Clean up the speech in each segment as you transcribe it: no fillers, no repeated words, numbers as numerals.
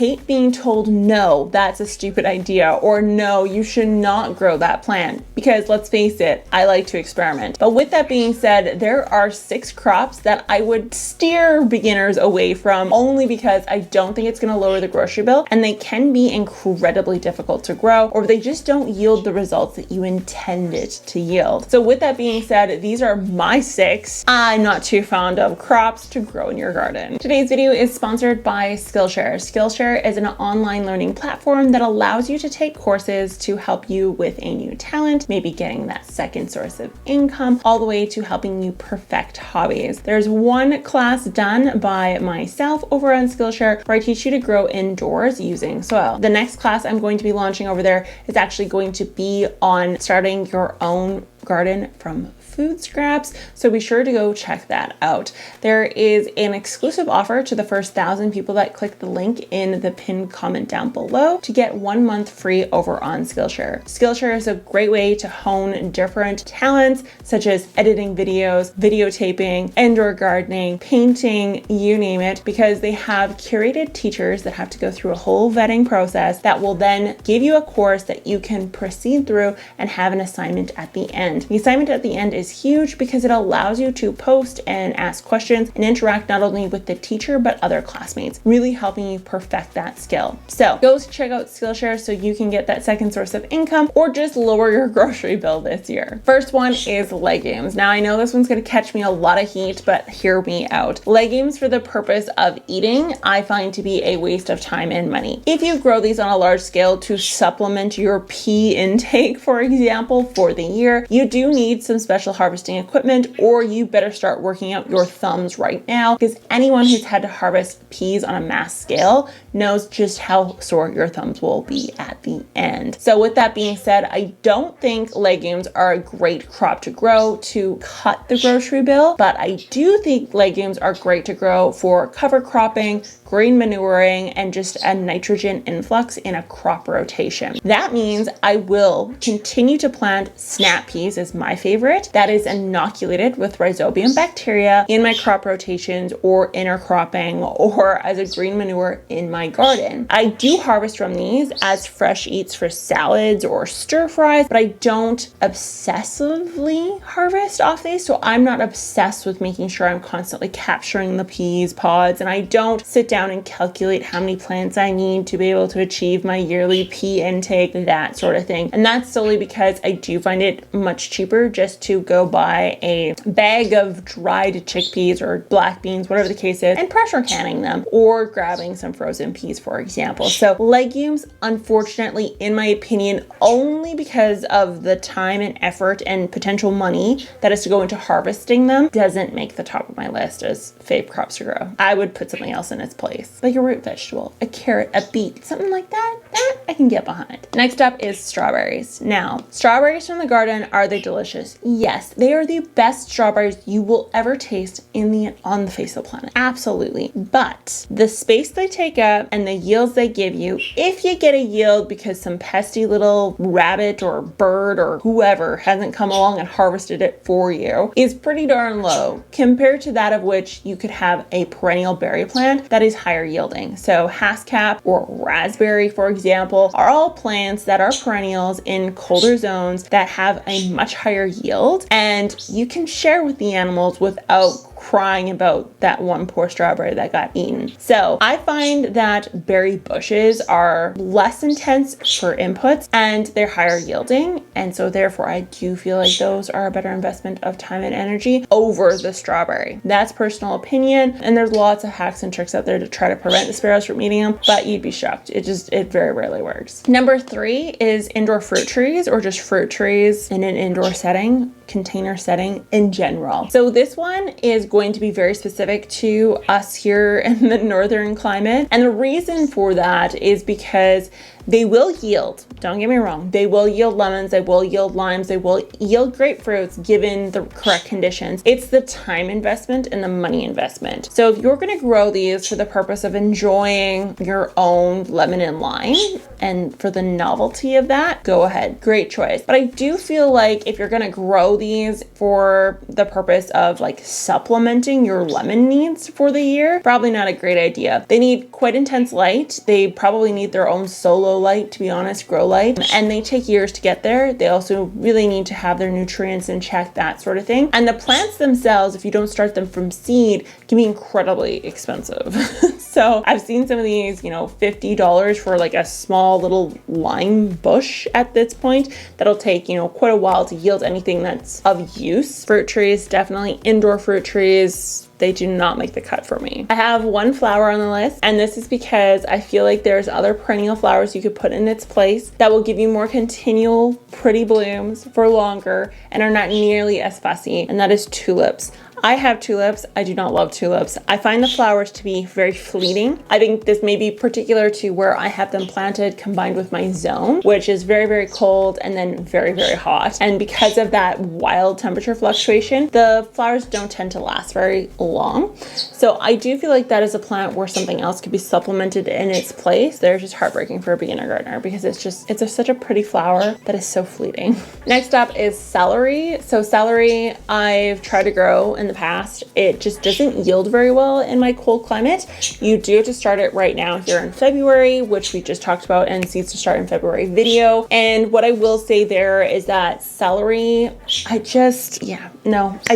hate being told, no, that's a stupid idea, or no, you should not grow that plant, because let's face it, I like to experiment. But with that being said, there are 6 crops that I would steer beginners away from, only because I don't think it's going to lower the grocery bill, and they can be incredibly difficult to grow, or they just don't yield the results that you intended to yield. So with that being said, these are my 6 I'm not too fond of crops to grow in your garden. Today's video is sponsored by Skillshare. Skillshare is an online learning platform that allows you to take courses to help you with a new talent, maybe getting that second source of income, all the way to helping you perfect hobbies. There's one class done by myself over on Skillshare where I teach you to grow indoors using soil. The next class I'm going to be launching over there is actually going to be on starting your own garden from food scraps, so be sure to go check that out. There is an exclusive offer to the first 1,000 people that click the link in the pinned comment down below to get 1 month free over on Skillshare. Skillshare is a great way to hone different talents such as editing videos, videotaping, indoor gardening, painting, you name it, because they have curated teachers that have to go through a whole vetting process that will then give you a course that you can proceed through and have an assignment at the end. The assignment at the end is huge because it allows you to post and ask questions and interact not only with the teacher but other classmates, really helping you perfect that skill. So go check out Skillshare so you can get that second source of income or just lower your grocery bill this year. First one is legumes. Now I know this one's going to catch me a lot of heat, but hear me out. Legumes for the purpose of eating, I find to be a waste of time and money. If you grow these on a large scale to supplement your pea intake, for example, for the year, you do need some special harvesting equipment, or you better start working out your thumbs right now, because anyone who's had to harvest peas on a mass scale knows just how sore your thumbs will be at the end. So with that being said, I don't think legumes are a great crop to grow to cut the grocery bill, but I do think legumes are great to grow for cover cropping, green manuring, and just a nitrogen influx in a crop rotation. That means I will continue to plant snap peas as my favorite. That is inoculated with rhizobium bacteria in my crop rotations or intercropping or as a green manure in my garden. I do harvest from these as fresh eats for salads or stir fries, but I don't obsessively harvest off these. So I'm not obsessed with making sure I'm constantly capturing the peas pods, and I don't sit down and calculate how many plants I need to be able to achieve my yearly pea intake, that sort of thing. And that's solely because I do find it much cheaper just to go buy a bag of dried chickpeas or black beans, whatever the case is, and pressure canning them, or grabbing some frozen peas, for example. So legumes, unfortunately, in my opinion, only because of the time and effort and potential money that is to go into harvesting them, doesn't make the top of my list as fave crops to grow. I would put something else in its place, like a root vegetable, a carrot, a beet, something like that I can get behind. Next up is strawberries. Now, strawberries from the garden, are they delicious? Yes, they are the best strawberries you will ever taste on the face of the planet. Absolutely. But the space they take up and the yields they give you, if you get a yield because some pesky little rabbit or bird or whoever hasn't come along and harvested it for you, is pretty darn low compared to that of which you could have a perennial berry plant that is higher yielding. So haskap or raspberry, for example, are all plants that are perennials in colder zones that have a much higher yield, and you can share with the animals without crying about that one poor strawberry that got eaten. So I find that berry bushes are less intense for inputs and they're higher yielding. And so therefore I do feel like those are a better investment of time and energy over the strawberry. That's personal opinion. And there's lots of hacks and tricks out there to try to prevent the sparrows from eating them, but you'd be shocked. It very rarely works. Number 3 is indoor fruit trees, or just fruit trees in an indoor setting, container setting in general. So this one is going to be very specific to us here in the northern climate. And the reason for that is because they will yield, don't get me wrong, they will yield lemons, they they will yield limes, they will yield grapefruits given the correct conditions. It's the time investment and the money investment. So if you're going to grow these for the purpose of enjoying your own lemon and lime and for the novelty of that, go ahead. Great choice. But I do feel like if you're going to grow these for the purpose of like supplementing your lemon needs for the year, probably not a great idea. They need quite intense light. They probably need their own solo light, to be honest, grow light, and they take years to get there. They also really need to have their nutrients in check, that sort of thing. And the plants themselves, if you don't start them from seed, can be incredibly expensive. So I've seen some of these, $50 for like a small little lime bush at this point. That'll take, quite a while to yield anything that's of use. Fruit trees, definitely indoor fruit trees, they do not make the cut for me. I have one flower on the list, and this is because I feel like there's other perennial flowers you could put in its place that will give you more continual pretty blooms for longer and are not nearly as fussy, and that is tulips. I have tulips. I do not love tulips. I find the flowers to be very fleeting. I think this may be particular to where I have them planted combined with my zone, which is very, very cold and then very, very hot. And because of that wild temperature fluctuation, the flowers don't tend to last very long. So I do feel like that is a plant where something else could be supplemented in its place. They're just heartbreaking for a beginner gardener because it's such a pretty flower that is so fleeting. Next up is celery. So celery, I've tried to grow in the past. It just doesn't yield very well in my cold climate. You do have to start it right now here in February, which we just talked about in Seeds to Start in February video. And what I will say there is that celery, I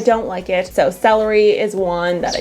don't like it. So celery is one that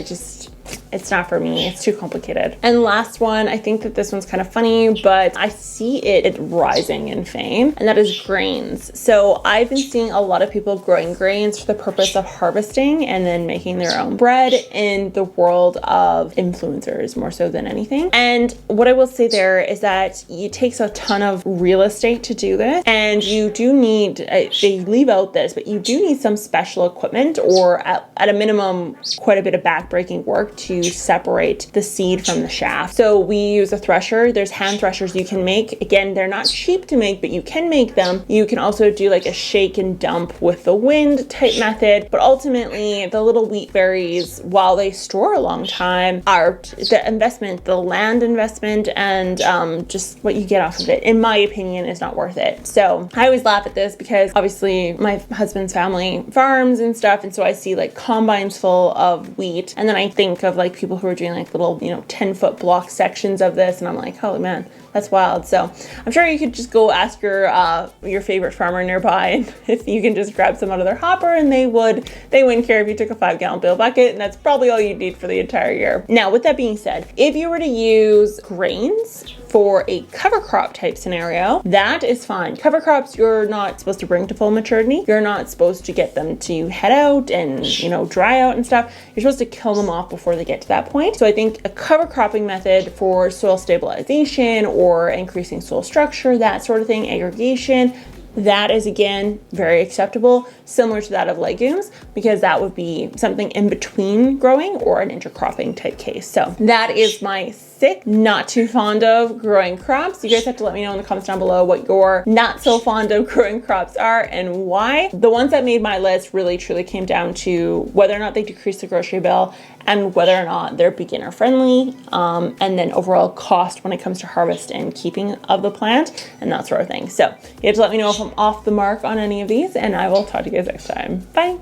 it's not for me. It's too complicated. And last one, I think that this one's kind of funny, but I see it rising in fame, and that is grains. So I've been seeing a lot of people growing grains for the purpose of harvesting and then making their own bread in the world of influencers more so than anything. And what I will say there is that it takes a ton of real estate to do this, and you do need, they leave out this, but you do need some special equipment or at a minimum, quite a bit of backbreaking work to separate the seed from the shaft. So we use a thresher. There's hand threshers you can make. Again, they're not cheap to make, but you can make them. You can also do like a shake and dump with the wind type method. But ultimately, the little wheat berries, while they store a long time, are the investment, the land investment, and just what you get off of it, in my opinion, is not worth it. So I always laugh at this because obviously my husband's family farms and stuff. And so I see like combines full of wheat. And then I think of like people who are doing like little 10-foot block sections of this, and I'm like, holy man, that's wild. So I'm sure you could just go ask your favorite farmer nearby if you can just grab some out of their hopper, and they wouldn't care if you took a 5-gallon bill bucket, and that's probably all you need for the entire year. Now, with that being said, if you were to use grains for a cover crop type scenario, that is fine. Cover crops, you're not supposed to bring to full maturity. You're not supposed to get them to head out and, dry out and stuff. You're supposed to kill them off before they get to that point. So I think a cover cropping method for soil stabilization or increasing soil structure, that sort of thing, aggregation, that is again very acceptable, similar to that of legumes, because that would be something in between growing or an intercropping type case. So that is my not too fond of growing crops. You guys have to let me know in the comments down below what your not so fond of growing crops are and why. The ones that made my list really truly came down to whether or not they decrease the grocery bill and whether or not they're beginner friendly, and then overall cost when it comes to harvest and keeping of the plant and that sort of thing. So you have to let me know if I'm off the mark on any of these, and I will talk to you guys next time. Bye.